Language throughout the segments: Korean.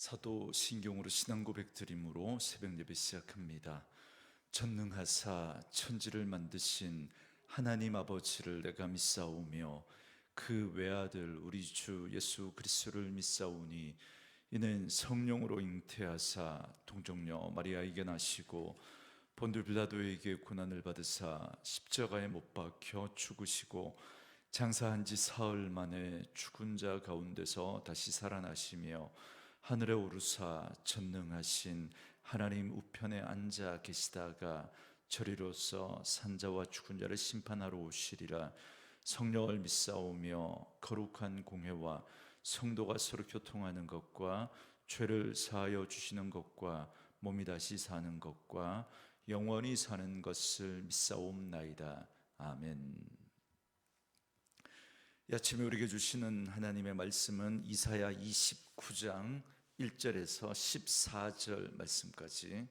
사도 신경으로 신앙 고백 드림으로 새벽 예배 시작합니다. 전능하사 천지를 만드신 하나님 아버지를 내가 믿사오며 그 외아들 우리 주 예수 그리스도를 믿사오니 이는 성령으로 잉태하사 동정녀 마리아에게 나시고 본들 빌라도에게 고난을 받으사 십자가에 못 박혀 죽으시고 장사한 지 사흘 만에 죽은 자 가운데서 다시 살아나시며 하늘에 오르사 전능하신 하나님 우편에 앉아 계시다가 저리로서 산자와 죽은 자를 심판하러 오시리라. 성령을 믿사오며 거룩한 공회와 성도가 서로 교통하는 것과 죄를 사하여 주시는 것과 몸이 다시 사는 것과 영원히 사는 것을 믿사옵나이다. 아멘. 이 아침에 우리에게 주시는 하나님의 말씀은 이사야 29장 1절에서 14절 말씀까지,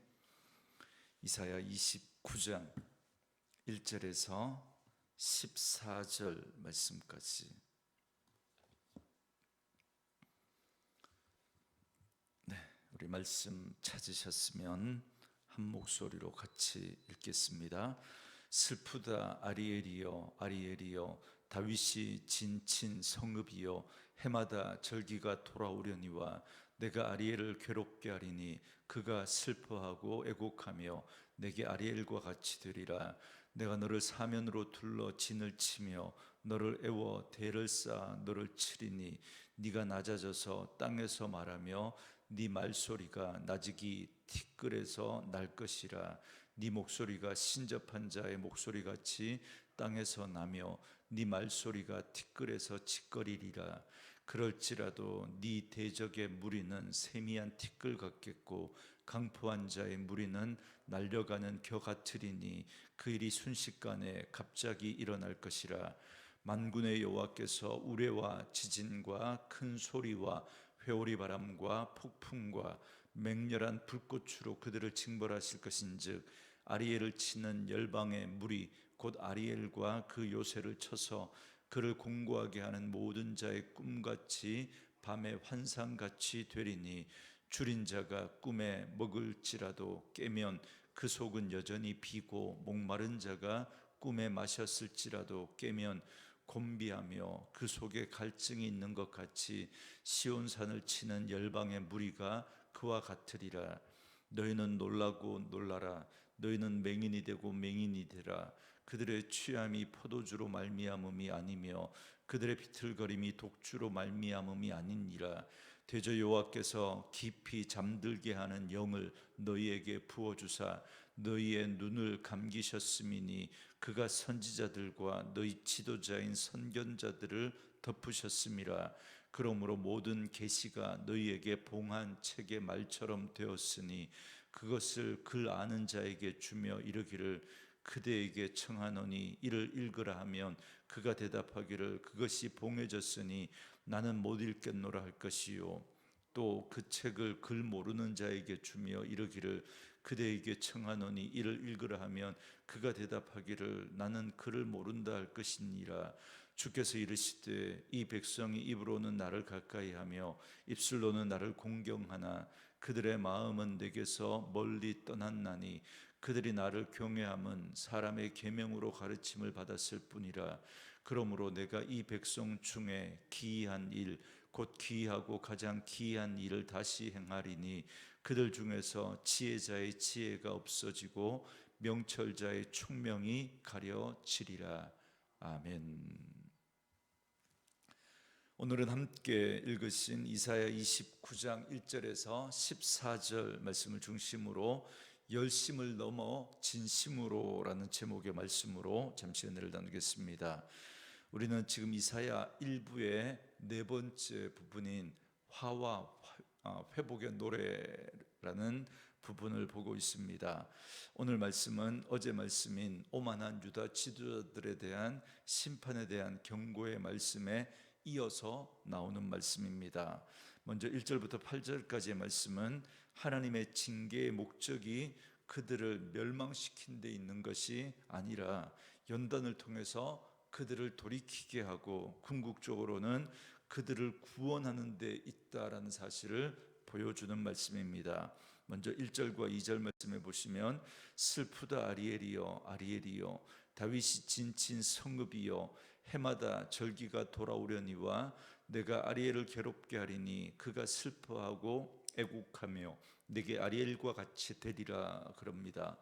이사야 29장 1절에서 14절 말씀까지. 네, 우리 말씀 찾으셨으면 한 목소리로 같이 읽겠습니다. 슬프다 아리엘이여 아리엘이여, 다윗이 진친 성읍이여, 해마다 절기가 돌아오려니와 내가 아리엘을 괴롭게 하리니 그가 슬퍼하고 애곡하며 내게 아리엘과 같이 되리라. 내가 너를 사면으로 둘러 진을 치며 너를 애워 대를 쌓아 너를 치리니 네가 낮아져서 땅에서 말하며 네 말소리가 나직이 티끌에서 날 것이라. 네 목소리가 신접한 자의 목소리같이 땅에서 나며 네 말소리가 티끌에서 짖거리리라. 그럴지라도 네 대적의 무리는 세미한 티끌 같겠고 강포한 자의 무리는 날려가는 겨 같으리니 그 일이 순식간에 갑자기 일어날 것이라. 만군의 여호와께서 우레와 지진과 큰 소리와 회오리 바람과 폭풍과 맹렬한 불꽃으로 그들을 징벌하실 것인즉, 아리엘을 치는 열방의 무리 곧 아리엘과 그 요새를 쳐서 그를 공고하게 하는 모든 자의 꿈같이 밤의 환상같이 되리니, 줄인 자가 꿈에 먹을지라도 깨면 그 속은 여전히 비고, 목마른 자가 꿈에 마셨을지라도 깨면 곤비하며 그 속에 갈증이 있는 것 같이 시온산을 치는 열방의 무리가 그와 같으리라. 너희는 놀라고 놀라라. 너희는 맹인이 되고 맹인이 되라. 그들의 취함이 포도주로 말미암음이 아니며 그들의 비틀거림이 독주로 말미암음이 아니니라. 대저 여호와께서 깊이 잠들게 하는 영을 너희에게 부어주사 너희의 눈을 감기셨음이니 그가 선지자들과 너희 지도자인 선견자들을 덮으셨음이라. 그러므로 모든 계시가 너희에게 봉한 책의 말처럼 되었으니 그것을 글 아는 자에게 주며 이르기를 그대에게 청하노니 이를 읽으라 하면 그가 대답하기를 그것이 봉해졌으니 나는 못 읽겠노라 할 것이요. 또 그 책을 글 모르는 자에게 주며 이르기를 그대에게 청하노니 이를 읽으라 하면 그가 대답하기를 나는 글을 모른다 할 것이니라. 주께서 이르시되 이 백성이 입으로는 나를 가까이하며 입술로는 나를 공경하나 그들의 마음은 내게서 멀리 떠났나니 그들이 나를 경외함은 사람의 계명으로 가르침을 받았을 뿐이라. 그러므로 내가 이 백성 중에 기이한 일 곧 기이하고 가장 기이한 일을 다시 행하리니 그들 중에서 지혜자의 지혜가 없어지고 명철자의 총명이 가려지리라. 아멘. 오늘은 함께 읽으신 이사야 29장 1절에서 14절 말씀을 중심으로 열심을 넘어 진심으로 라는 제목의 말씀으로 잠시 은혜를 나누겠습니다. 우리는 지금 이사야 1부의 네 번째 부분인 화와 회복의 노래라는 부분을 보고 있습니다. 오늘 말씀은 어제 말씀인 오만한 유다 지도자들에 대한 심판에 대한 경고의 말씀에 이어서 나오는 말씀입니다. 먼저 1절부터 8절까지의 말씀은 하나님의 징계의 목적이 그들을 멸망시킨 데 있는 것이 아니라 연단을 통해서 그들을 돌이키게 하고 궁극적으로는 그들을 구원하는 데 있다라는 사실을 보여주는 말씀입니다. 먼저 1절과 2절 말씀해 보시면 슬프다 아리엘이여 아리엘이여 다윗이 진친 성읍이여 해마다 절기가 돌아오려니와 내가 아리엘을 괴롭게 하리니 그가 슬퍼하고 애곡하며 내게 아리엘과 같이 되리라 그럽니다.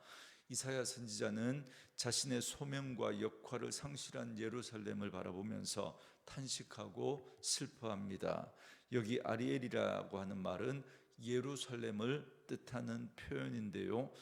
이사야 선지자는 자신의 소명과 역할을 상실한 예루살렘을 바라보면서 탄식하고 슬퍼합니다. 여기 아리엘이라고 하는 말은 예루살렘을 뜻하는 표현인데요,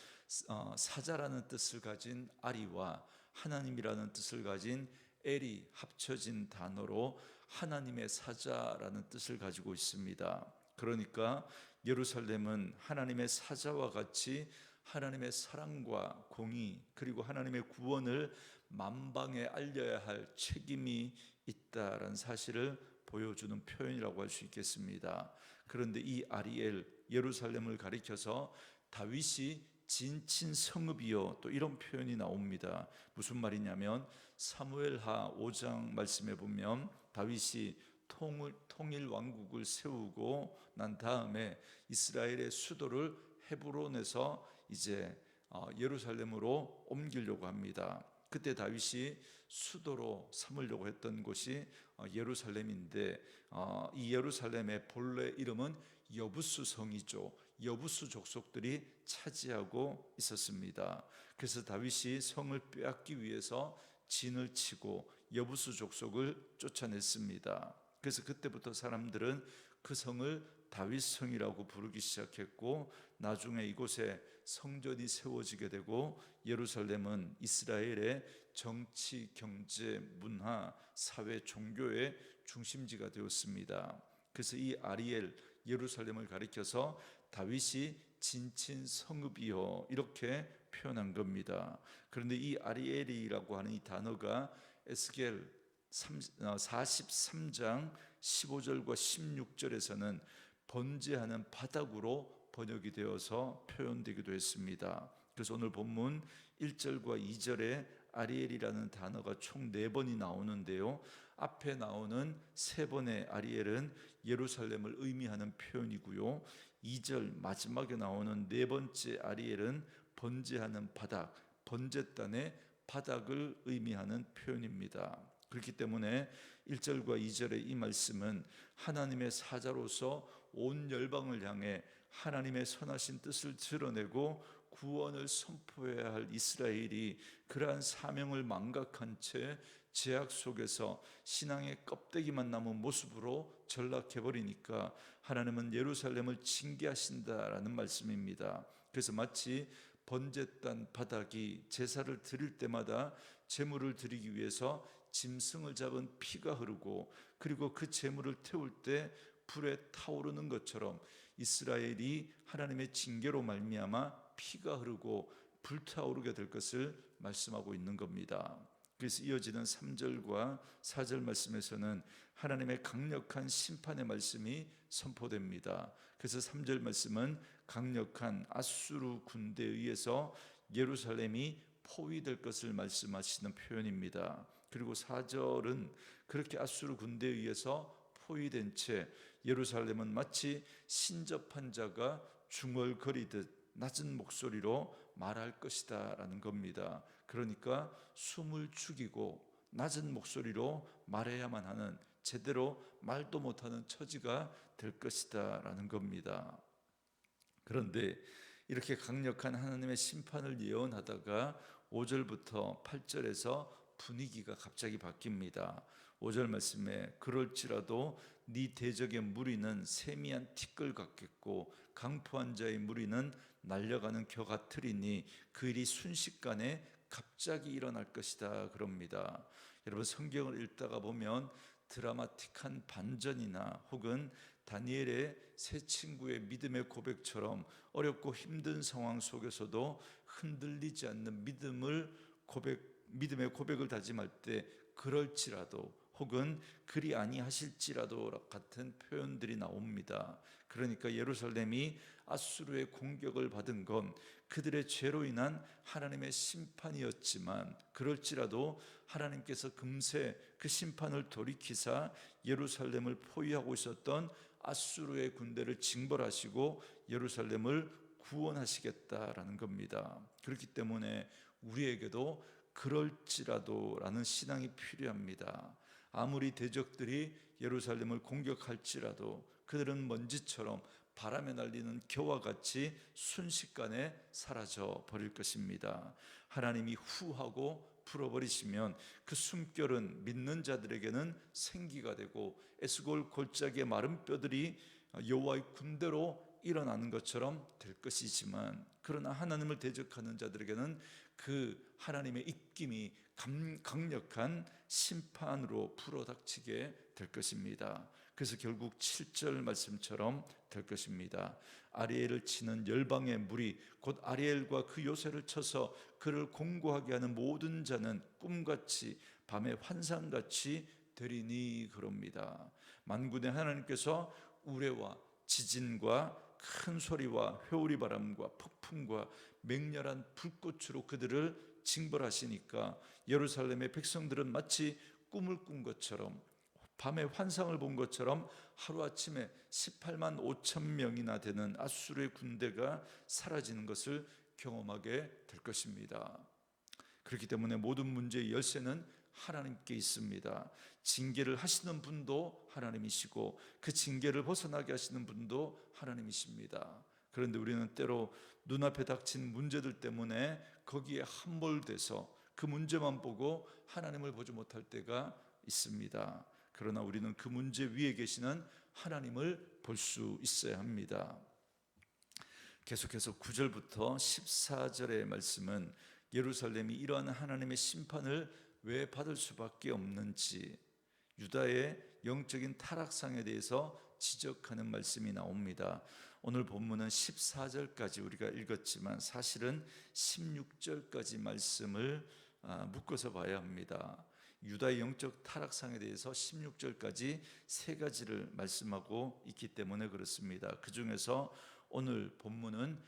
사자라는 뜻을 가진 아리와 하나님이라는 뜻을 가진 엘이 합쳐진 단어로 하나님의 사자라는 뜻을 가지고 있습니다. 그러니까 예루살렘은 하나님의 사자와 같이 하나님의 사랑과 공의 그리고 하나님의 구원을 만방에 알려야 할 책임이 있다라는 사실을 보여주는 표현이라고 할 수 있겠습니다. 그런데 이 아리엘, 예루살렘을 가리켜서 다윗이 진친 성읍이요, 또 이런 표현이 나옵니다. 무슨 말이냐면 사무엘하 5장 말씀에 보면 다윗이 통일 왕국을 세우고 난 다음에 이스라엘의 수도를 헤브론에서 이제 예루살렘으로 옮기려고 합니다. 그때 다윗이 수도로 삼으려고 했던 곳이 예루살렘인데, 이 예루살렘의 본래 이름은 여부수 성이죠. 여부수 족속들이 차지하고 있었습니다. 그래서 다윗이 성을 빼앗기 위해서 진을 치고 여부수 족속을 쫓아냈습니다. 그래서 그때부터 사람들은 그 성을 다윗성이라고 부르기 시작했고, 나중에 이곳에 성전이 세워지게 되고 예루살렘은 이스라엘의 정치, 경제, 문화, 사회, 종교의 중심지가 되었습니다. 그래서 이 아리엘, 예루살렘을 가리켜서 다윗이 진친 성읍이요, 이렇게 표현한 겁니다. 그런데 이 아리엘이라고 하는 이 단어가 에스겔 43장 15절과 16절에서는 번제하는 바닥으로 번역이 되어서 표현되기도 했습니다. 그래서 오늘 본문 1절과 2절에 아리엘이라는 단어가 총 4번이 나오는데요, 앞에 나오는 3번의 아리엘은 예루살렘을 의미하는 표현이고요, 2절 마지막에 나오는 4번째 아리엘은 번제하는 바닥, 번제단의 바닥을 의미하는 표현입니다. 그렇기 때문에 1절과 2절의 이 말씀은 하나님의 사자로서 온 열방을 향해 하나님의 선하신 뜻을 드러내고 구원을 선포해야 할 이스라엘이 그러한 사명을 망각한 채 죄악 속에서 신앙의 껍데기만 남은 모습으로 전락해버리니까 하나님은 예루살렘을 징계하신다라는 말씀입니다. 그래서 마치 번제단 바닥이 제사를 드릴 때마다 제물을 드리기 위해서 짐승을 잡은 피가 흐르고, 그리고 그 제물을 태울 때 불에 타오르는 것처럼 이스라엘이 하나님의 징계로 말미암아 피가 흐르고 불타오르게 될 것을 말씀하고 있는 겁니다. 그래서 이어지는 3절과 4절 말씀에서는 하나님의 강력한 심판의 말씀이 선포됩니다. 그래서 3절 말씀은 강력한 아수르 군대에 의해서 예루살렘이 포위될 것을 말씀하시는 표현입니다. 그리고 4절은 그렇게 아수르 군대에 의해서 포위된 채 예루살렘은 마치 신접한 자가 중얼거리듯 낮은 목소리로 말할 것이다 라는 겁니다. 그러니까 숨을 죽이고 낮은 목소리로 말해야만 하는, 제대로 말도 못하는 처지가 될 것이다 라는 겁니다. 그런데 이렇게 강력한 하나님의 심판을 예언하다가 5절부터 8절에서 분위기가 갑자기 바뀝니다. 5절 말씀에 그럴지라도 네 대적의 무리는 세미한 티끌 같겠고 강포한 자의 무리는 날려가는 겨 같으리니 그 일이 순식간에 갑자기 일어날 것이다 그럽니다. 여러분, 성경을 읽다가 보면 드라마틱한 반전이나 혹은 다니엘의 세 친구의 믿음의 고백처럼 어렵고 힘든 상황 속에서도 흔들리지 않는 믿음의 고백을 다짐할 때 그럴지라도 혹은 그리 아니하실지라도 같은 표현들이 나옵니다. 그러니까 예루살렘이 아수르의 공격을 받은 건 그들의 죄로 인한 하나님의 심판이었지만, 그럴지라도 하나님께서 금세 그 심판을 돌이키사 예루살렘을 포위하고 있었던 아수르의 군대를 징벌하시고 예루살렘을 구원하시겠다라는 겁니다. 그렇기 때문에 우리에게도 그럴지라도라는 신앙이 필요합니다. 아무리 대적들이 예루살렘을 공격할지라도 그들은 먼지처럼 바람에 날리는 겨와 같이 순식간에 사라져 버릴 것입니다. 하나님이 후하고 풀어버리시면 그 숨결은 믿는 자들에게는 생기가 되고 에스골 골짜기의 마른 뼈들이 여호와의 군대로 일어나는 것처럼 될 것이지만, 그러나 하나님을 대적하는 자들에게는 그 하나님의 입김이 강력한 심판으로 불어닥치게 될 것입니다. 그래서 결국 7절 말씀처럼 될 것입니다. 아리엘을 치는 열방의 무리 곧 아리엘과 그 요새를 쳐서 그를 공고하게 하는 모든 자는 꿈같이 밤의 환상같이 되리니 그럽니다. 만군의 하나님께서 우레와 지진과 큰 소리와 회오리 바람과 폭풍과 맹렬한 불꽃으로 그들을 징벌하시니까 예루살렘의 백성들은 마치 꿈을 꾼 것처럼, 밤에 환상을 본 것처럼 하루아침에 18만 5천 명이나 되는 아수르의 군대가 사라지는 것을 경험하게 될 것입니다. 그렇기 때문에 모든 문제의 열쇠는 하나님께 있습니다. 징계를 하시는 분도 하나님이시고 그 징계를 벗어나게 하시는 분도 하나님이십니다. 그런데 우리는 때로 눈앞에 닥친 문제들 때문에 거기에 함몰돼서 그 문제만 보고 하나님을 보지 못할 때가 있습니다. 그러나 우리는 그 문제 위에 계시는 하나님을 볼 수 있어야 합니다. 계속해서 9절부터 14절의 말씀은 예루살렘이 이러한 하나님의 심판을 왜 받을 수밖에 없는지, 유다의 영적인 타락상에 대해서 지적하는 말씀이 나옵니다. 오늘 본문은 14절까지 우리가 읽었지만 사실은 16절까지 말씀을 묶어서 봐야 합니다. 유다의 영적 타락상에 대해서 16절까지 세 가지를 말씀하고 있기 때문에 그렇습니다. 그 중에서 오늘 본문은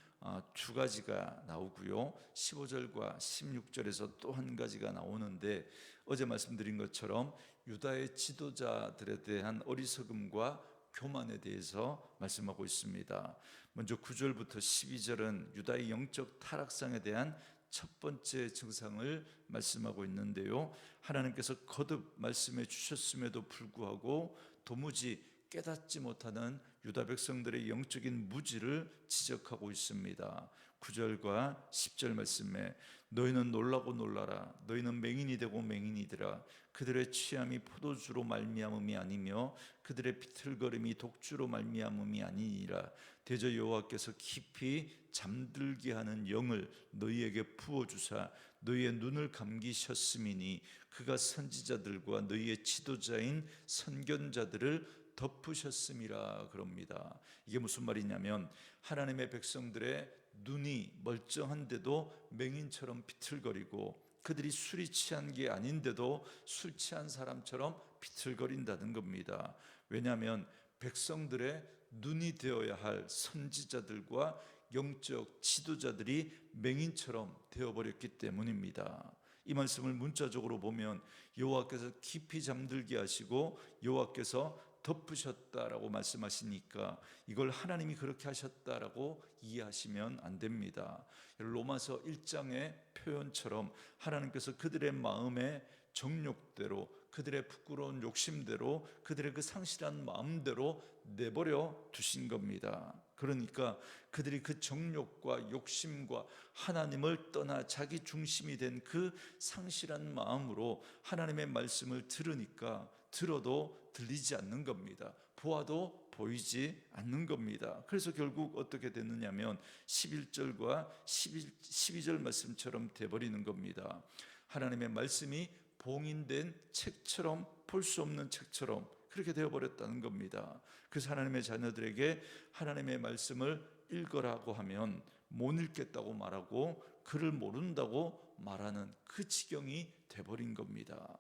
두 가지가 나오고요, 15절과 16절에서 또 한 가지가 나오는데, 어제 말씀드린 것처럼 유다의 지도자들에 대한 어리석음과 교만에 대해서 말씀하고 있습니다. 먼저 9절부터 12절은 유다의 영적 타락상에 대한 첫 번째 증상을 말씀하고 있는데요, 하나님께서 거듭 말씀해 주셨음에도 불구하고 도무지 깨닫지 못하는 유다 백성들의 영적인 무지를 지적하고 있습니다. 9절과 10절 말씀에 너희는 놀라고 놀라라. 너희는 맹인이 되고 맹인이 되라. 그들의 취함이 포도주로 말미암음이 아니며 그들의 비틀거림이 독주로 말미암음이 아니니라. 대저 여호와께서 깊이 잠들게 하는 영을 너희에게 부어주사 너희의 눈을 감기셨음이니 그가 선지자들과 너희의 지도자인 선견자들을 덮으셨음이라 그럽니다. 이게 무슨 말이냐면 하나님의 백성들의 눈이 멀쩡한데도 맹인처럼 비틀거리고, 그들이 술이 취한 게 아닌데도 술 취한 사람처럼 비틀거린다는 겁니다. 왜냐하면 백성들의 눈이 되어야 할 선지자들과 영적 지도자들이 맹인처럼 되어버렸기 때문입니다. 이 말씀을 문자적으로 보면 여호와께서 깊이 잠들게 하시고 여호와께서 덮으셨다라고 말씀하시니까 이걸 하나님이 그렇게 하셨다라고 이해하시면 안 됩니다. 로마서 1장의 표현처럼 하나님께서 그들의 마음의 정욕대로, 그들의 부끄러운 욕심대로, 그들의 그 상실한 마음대로 내버려 두신 겁니다. 그러니까 그들이 그 정욕과 욕심과 하나님을 떠나 자기 중심이 된 그 상실한 마음으로 하나님의 말씀을 들으니까 들어도 들리지 않는 겁니다. 보아도 보이지 않는 겁니다. 그래서 결국 어떻게 됐느냐면 11절과 12절 말씀처럼 돼버리는 겁니다. 하나님의 말씀이 봉인된 책처럼, 볼 수 없는 책처럼 그렇게 되어버렸다는 겁니다. 그래서 하나님의 자녀들에게 하나님의 말씀을 읽으라고 하면 못 읽겠다고 말하고 글을 모른다고 말하는 그 지경이 돼버린 겁니다.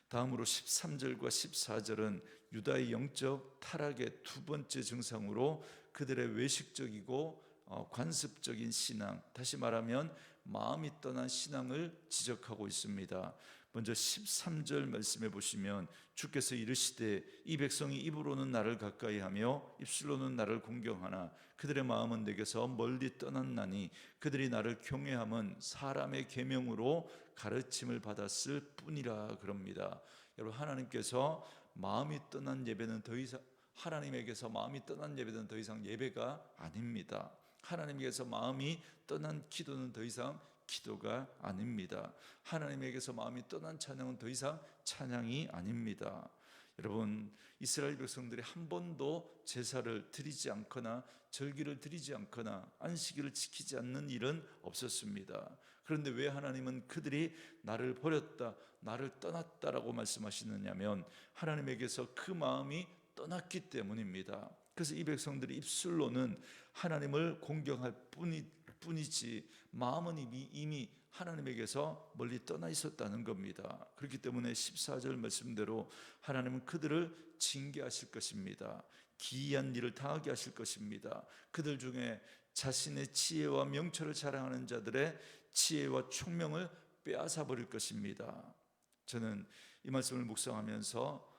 다음으로 13절과 14절은 유다의 영적 타락의 두 번째 증상으로 그들의 외식적이고 관습적인 신앙, 다시 말하면 마음이 떠난 신앙을 지적하고 있습니다. 먼저 13절 말씀해 보시면 주께서 이르시되 이 백성이 입으로는 나를 가까이하며 입술로는 나를 공경하나 그들의 마음은 내게서 멀리 떠났나니 그들이 나를 경외함은 사람의 계명으로 가르침을 받았을 뿐이라 그럽니다. 여러분, 하나님께서 마음이 떠난 예배는 더 이상, 하나님에게서 마음이 떠난 예배는 더 이상 예배가 아닙니다. 하나님께서 마음이 떠난 기도는 더 이상 기도가 아닙니다. 하나님에게서 마음이 떠난 찬양은 더 이상 찬양이 아닙니다. 여러분, 이스라엘 백성들이 한 번도 제사를 드리지 않거나 절기를 드리지 않거나 안식일을 지키지 않는 일은 없었습니다. 그런데 왜 하나님은 그들이 나를 버렸다, 나를 떠났다라고 말씀하시느냐면 하나님에게서 그 마음이 떠났기 때문입니다. 그래서 이 백성들이 입술로는 하나님을 공경할 뿐이지 마음은 이미 하나님에게서 멀리 떠나 있었다는 겁니다. 그렇기 때문에 14절 말씀대로 하나님은 그들을 징계하실 것입니다. 기이한 일을 당하게 하실 것입니다. 그들 중에 자신의 지혜와 명철을 자랑하는 자들의 지혜와 총명을 빼앗아 버릴 것입니다. 저는 이 말씀을 묵상하면서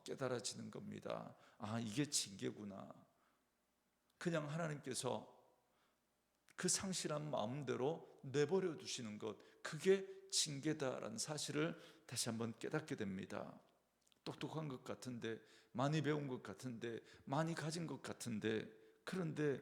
깨달아지는 겁니다. 이게 징계구나. 그냥 하나님께서 그 상실한 마음대로 내버려 두시는 것, 그게 징계다라는 사실을 다시 한번 깨닫게 됩니다. 똑똑한 것 같은데, 많이 배운 것 같은데, 많이 가진 것 같은데, 그런데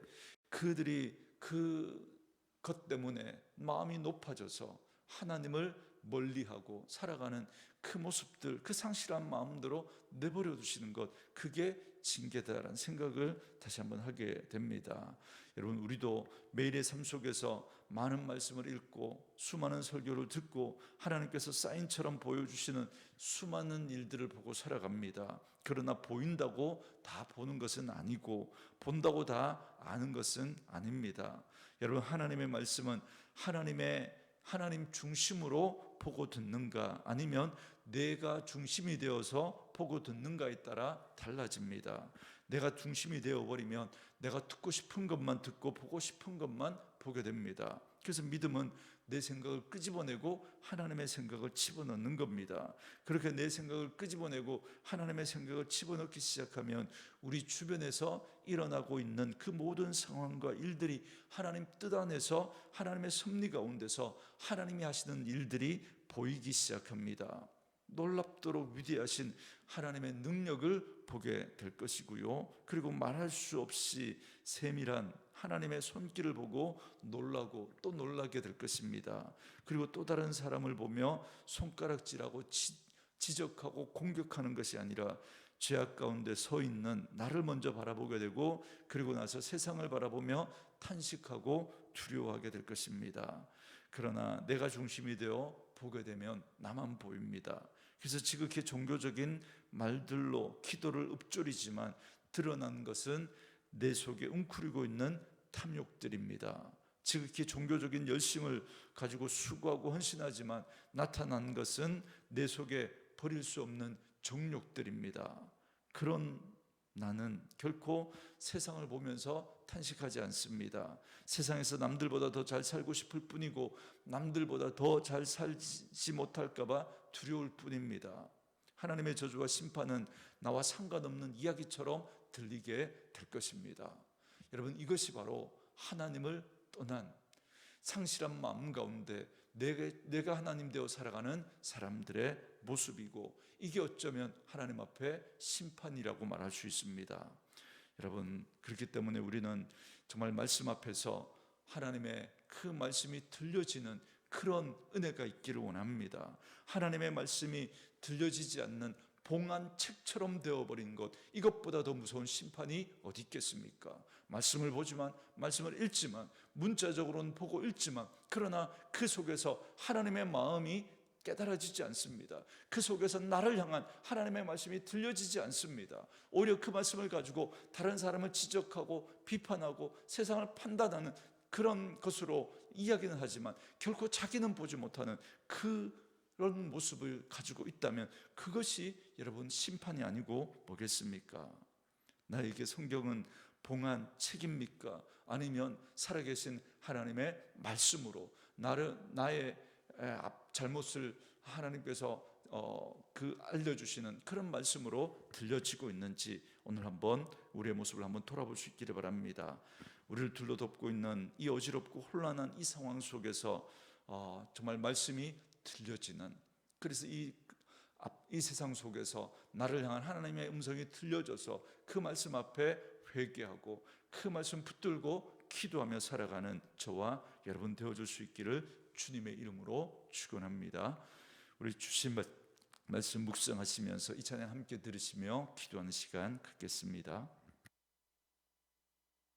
그들이 그것 때문에 마음이 높아져서 하나님을 멀리하고 살아가는 그 모습들, 그 상실한 마음대로 내버려 두시는 것, 그게 징계다라는 생각을 다시 한번 하게 됩니다. 여러분, 우리도 매일의 삶 속에서 많은 말씀을 읽고 수많은 설교를 듣고 하나님께서 사인처럼 보여주시는 수많은 일들을 보고 살아갑니다. 그러나 보인다고 다 보는 것은 아니고 본다고 다 아는 것은 아닙니다. 여러분, 하나님의 말씀은 하나님 중심으로 보고 듣는가, 아니면 내가 중심이 되어서 보고 듣는가에 따라 달라집니다. 내가 중심이 되어버리면 내가 듣고 싶은 것만 듣고 보고 싶은 것만 보게 됩니다. 그래서 믿음은 내 생각을 끄집어내고 하나님의 생각을 집어넣는 겁니다. 그렇게 내 생각을 끄집어내고 하나님의 생각을 집어넣기 시작하면 우리 주변에서 일어나고 있는 그 모든 상황과 일들이 하나님 뜻 안에서 하나님의 섭리 가운데서 하나님이 하시는 일들이 보이기 시작합니다. 놀랍도록 위대하신 하나님의 능력을 보게 될 것이고요. 그리고 말할 수 없이 세밀한 하나님의 손길을 보고 놀라고 또 놀라게 될 것입니다. 그리고 또 다른 사람을 보며 손가락질하고 지적하고 공격하는 것이 아니라 죄악 가운데 서 있는 나를 먼저 바라보게 되고, 그리고 나서 세상을 바라보며 탄식하고 두려워하게 될 것입니다. 그러나 내가 중심이 되어 보게 되면 나만 보입니다. 그래서 지극히 종교적인 말들로 기도를 읊조리지만 드러난 것은 내 속에 웅크리고 있는 탐욕들입니다. 지극히 종교적인 열심을 가지고 수고하고 헌신하지만 나타난 것은 내 속에 버릴 수 없는 정욕들입니다. 그런 나는 결코 세상을 보면서 탄식하지 않습니다. 세상에서 남들보다 더 잘 살고 싶을 뿐이고 남들보다 더 잘 살지 못할까 봐 두려울 뿐입니다. 하나님의 저주와 심판은 나와 상관없는 이야기처럼 들리게 될 것입니다. 여러분, 이것이 바로 하나님을 떠난 상실한 마음 가운데 내가 하나님 되어 살아가는 사람들의 모습이고, 이게 어쩌면 하나님 앞에 심판이라고 말할 수 있습니다. 여러분, 그렇기 때문에 우리는 정말 말씀 앞에서 하나님의 그 말씀이 들려지는 그런 은혜가 있기를 원합니다. 하나님의 말씀이 들려지지 않는 봉한 책처럼 되어버린 것, 이것보다 더 무서운 심판이 어디 있겠습니까? 말씀을 보지만, 말씀을 읽지만, 문자적으로는 보고 읽지만, 그러나 그 속에서 하나님의 마음이 깨달아지지 않습니다. 그 속에서 나를 향한 하나님의 말씀이 들려지지 않습니다. 오히려 그 말씀을 가지고 다른 사람을 지적하고 비판하고 세상을 판단하는 그런 것으로 이야기는 하지만 결코 자기는 보지 못하는 그런 모습을 가지고 있다면 그것이 여러분 심판이 아니고 뭐겠습니까? 나에게 성경은 봉한 책입니까? 아니면 살아계신 하나님의 말씀으로 나의 잘못을 하나님께서 알려주시는 그런 말씀으로 들려지고 있는지 오늘 한번 우리의 모습을 한번 돌아볼 수 있기를 바랍니다. 우리를 둘러덮고 있는 이 어지럽고 혼란한 이 상황 속에서 정말 말씀이 들려지는, 그래서 이 세상 속에서 나를 향한 하나님의 음성이 들려져서 그 말씀 앞에 회개하고 그 말씀 붙들고 기도하며 살아가는 저와 여러분 되어줄 수 있기를 주님의 이름으로 축원합니다. 우리 주신 말씀 묵상하시면서 이 찬양 함께 들으시며 기도하는 시간 갖겠습니다.